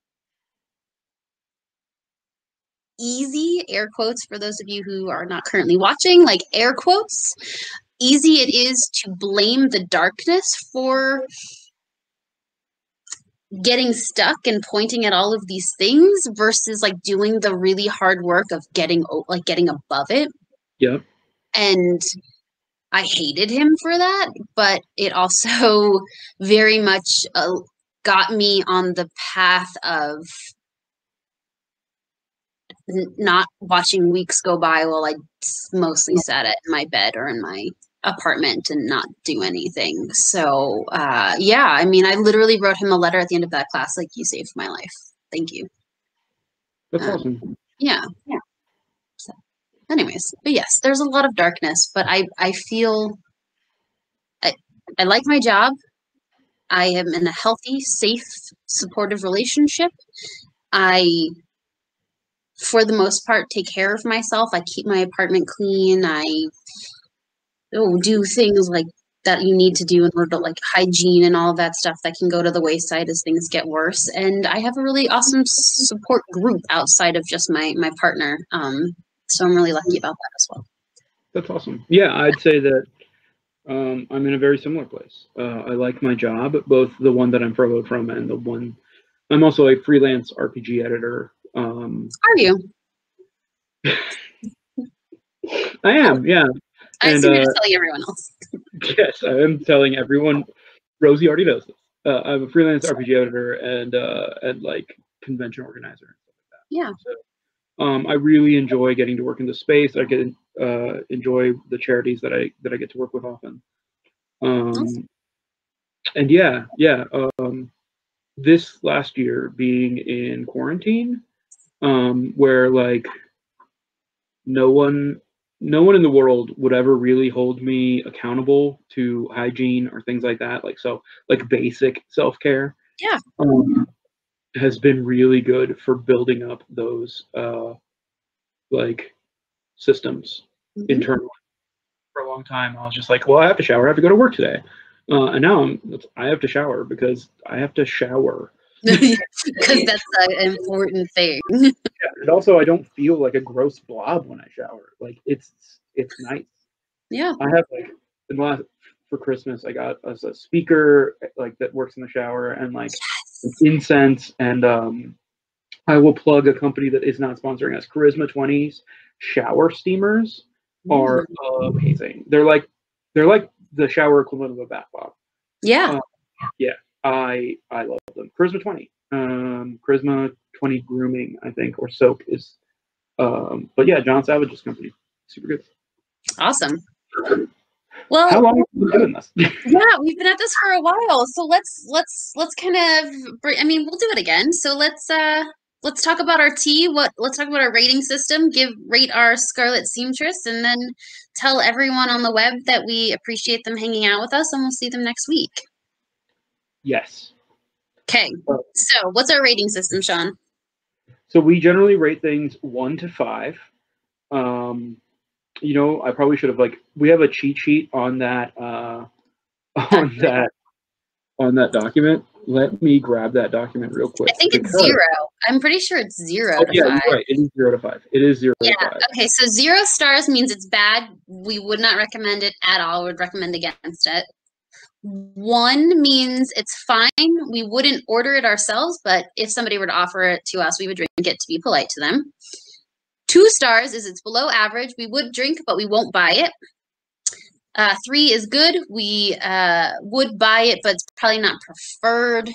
easy, air quotes for those of you who are not currently watching, like air quotes, easy it is to blame the darkness for getting stuck and pointing at all of these things versus like doing the really hard work of getting above it. Yeah. And I hated him for that, but it also very much got me on the path of not watching weeks go by while I mostly sat in my bed or in my apartment and not do anything. So, yeah, I mean, I literally wrote him a letter at the end of that class, like, you saved my life. Thank you. That's awesome. Yeah. So, anyways, but yes, there's a lot of darkness, but I feel I like my job. I am in a healthy, safe, supportive relationship. I, for the most part, take care of myself. I keep my apartment clean. I do things like that you need to do in order to like hygiene and all of that stuff that can go to the wayside as things get worse. And I have a really awesome support group outside of just my partner. So I'm really lucky about that as well. That's awesome. Yeah, I'd say that I'm in a very similar place. I like my job, both the one that I'm furloughed from and the one I'm also a freelance RPG editor. Are you? I am, yeah. I assume you're just telling everyone else. Yes, I am telling everyone. Rosey already knows this. I'm a freelance RPG editor and like convention organizer and stuff like that. Yeah. So, I really enjoy getting to work in the space. I get enjoy the charities that I get to work with often. Awesome. And yeah. This last year being in quarantine, where like no one in the world would ever really hold me accountable to hygiene or things like that. Like basic self-care. Yeah. Has been really good for building up those like systems internally. For a long time, I was just like, well, I have to shower. I have to go to work today. And now I have to shower because I have to shower. Because that's an important thing. Yeah, and also I don't feel like a gross blob when I shower. Like it's nice. Yeah. I have like for Christmas I got a speaker like that works in the shower and like incense, and I will plug a company that is not sponsoring us. Charisma 20's shower steamers are amazing. They're like the shower equivalent of a bath bomb. Yeah. Yeah, I love them. Charisma 20. Charisma 20 grooming, I think, or soap is. But yeah, John Savage's company, super good. Awesome. Well, how long have you been doing this? Yeah, we've been at this for a while. So let's kind of. I mean, we'll do it again. So let's talk about our tea. Let's talk about our rating system. Rate our Scarlet Seamstress, and then tell everyone on the web that we appreciate them hanging out with us, and we'll see them next week. Yes. Okay. So what's our rating system, Shawn? So we generally rate things 1 to 5. You know, I probably should have we have a cheat sheet on that that document. Let me grab that document real quick. I think it's 0. I'm pretty sure it's 0 to 5. Yeah, you're right. It is 0 to 5. It is 0 to 5. Okay, so 0 stars means it's bad. We would not recommend it at all. We would recommend against it. 1 means it's fine. We wouldn't order it ourselves, but if somebody were to offer it to us, we would drink it to be polite to them. 2 stars is it's below average. We would drink, but we won't buy it. 3 is good. We would buy it, but it's probably not preferred.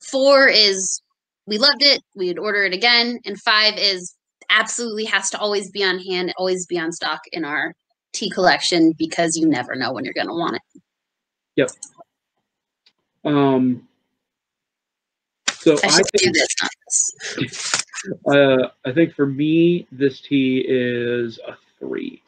4 is we loved it. We would order it again. And 5 is absolutely has to always be on hand, always be on stock in our tea collection because you never know when you're going to want it. Yep. So I should do this, not this. I think for me, this tea is a 3.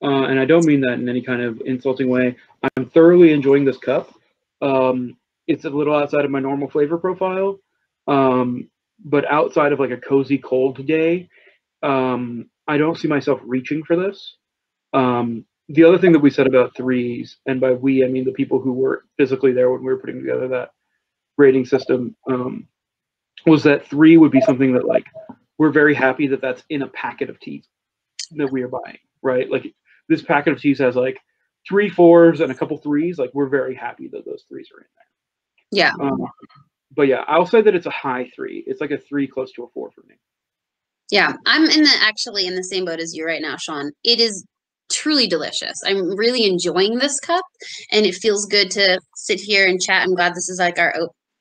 And I don't mean that in any kind of insulting way. I'm thoroughly enjoying this cup. It's a little outside of my normal flavor profile. But outside of like a cozy cold day, I don't see myself reaching for this. The other thing that we said about 3s, and by we, I mean the people who were physically there when we were putting together that rating system, was that 3 would be something that like we're very happy that that's in a packet of teas that we are buying, right? Like this packet of teas has like 3 4s and a couple 3s. Like we're very happy that those 3s are in there. Yeah. But yeah, I'll say that it's a high 3. It's like a 3 close to a 4 for me. Yeah, I'm actually in the same boat as you right now, Shawn. It is truly delicious. I'm really enjoying this cup, and it feels good to sit here and chat. I'm glad this is like our.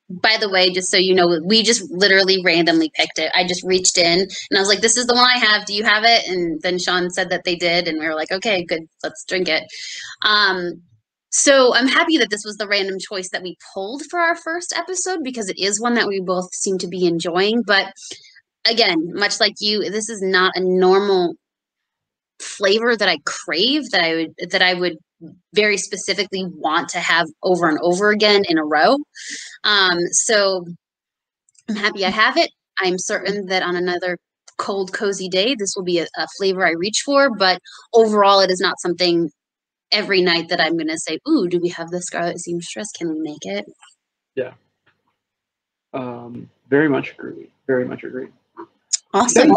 By the way, just so you know, we just literally randomly picked it. I just reached in and I was like, "This is the one I have. Do you have it?" And then Shawn said that they did, and we were like, "Okay, good. Let's drink it." So I'm happy that this was the random choice that we pulled for our first episode because it is one that we both seem to be enjoying, but. Again, much like you, this is not a normal flavor that I crave that I would very specifically want to have over and over again in a row. So I'm happy I have it. I'm certain that on another cold, cozy day, this will be a flavor I reach for. But overall, it is not something every night that I'm going to say, "Ooh, do we have the Scarlet Seamstress? Can we make it?" Yeah. Very much agree. Very much agree. Awesome.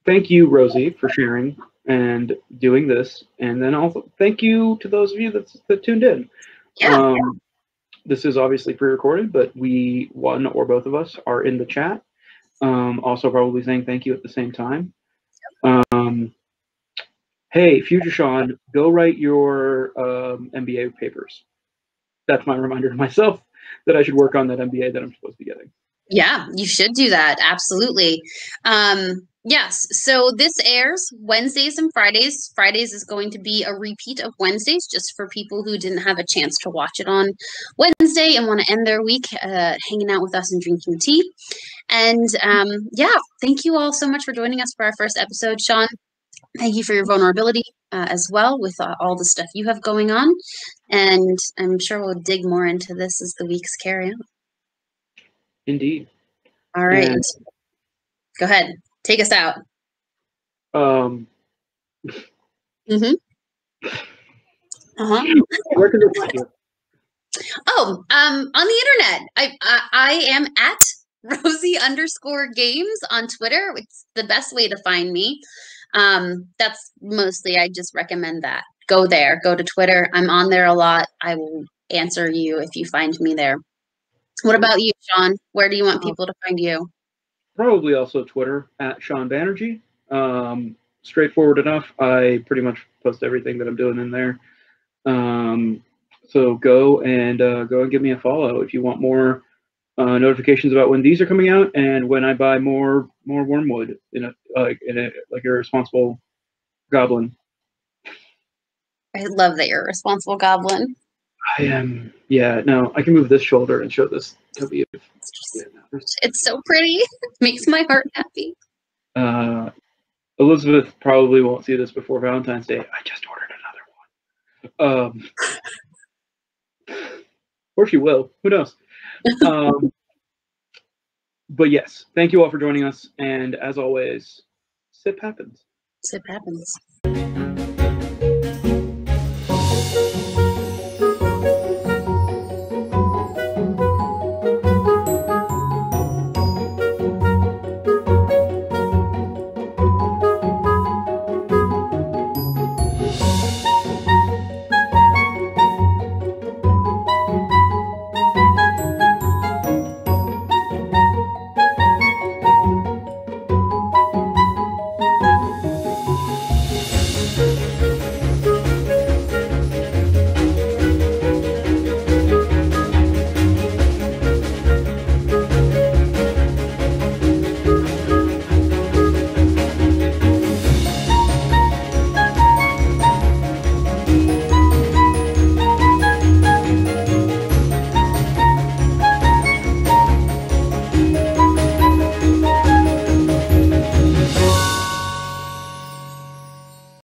Thank you, Rosey, for sharing and doing this. And then also thank you to those of you that tuned in. Yeah. This is obviously pre-recorded, but one or both of us are in the chat. Also probably saying thank you at the same time. Hey, future Shawn, go write your MBA papers. That's my reminder to myself that I should work on that MBA that I'm supposed to be getting. Yeah, you should do that. Absolutely. Yes. So this airs Wednesdays and Fridays. Fridays is going to be a repeat of Wednesdays just for people who didn't have a chance to watch it on Wednesday and want to end their week hanging out with us and drinking tea. And yeah, thank you all so much for joining us for our first episode. Shawn, thank you for your vulnerability as well with all the stuff you have going on. And I'm sure we'll dig more into this as the weeks carry on. Indeed. All right. And go ahead. Take us out. Where can they find you? Oh, on the internet. I am at Rosey_games on Twitter. It's the best way to find me. That's mostly, I just recommend that. Go there. Go to Twitter. I'm on there a lot. I will answer you if you find me there. What about you, Shawn? Where do you want people to find you? Probably also Twitter at Shawn Banerjee. Straightforward enough. I pretty much post everything that I'm doing in there. So go and give me a follow if you want more notifications about when these are coming out and when I buy more wormwood in a responsible goblin. I love that you're a responsible goblin. I am. Yeah, no, I can move this shoulder and show this cubby. It's so pretty. Makes my heart happy. Elizabeth probably won't see this before Valentine's Day. I just ordered another one. Or she will. Who knows? But yes, thank you all for joining us. And as always, sip happens. Sip happens.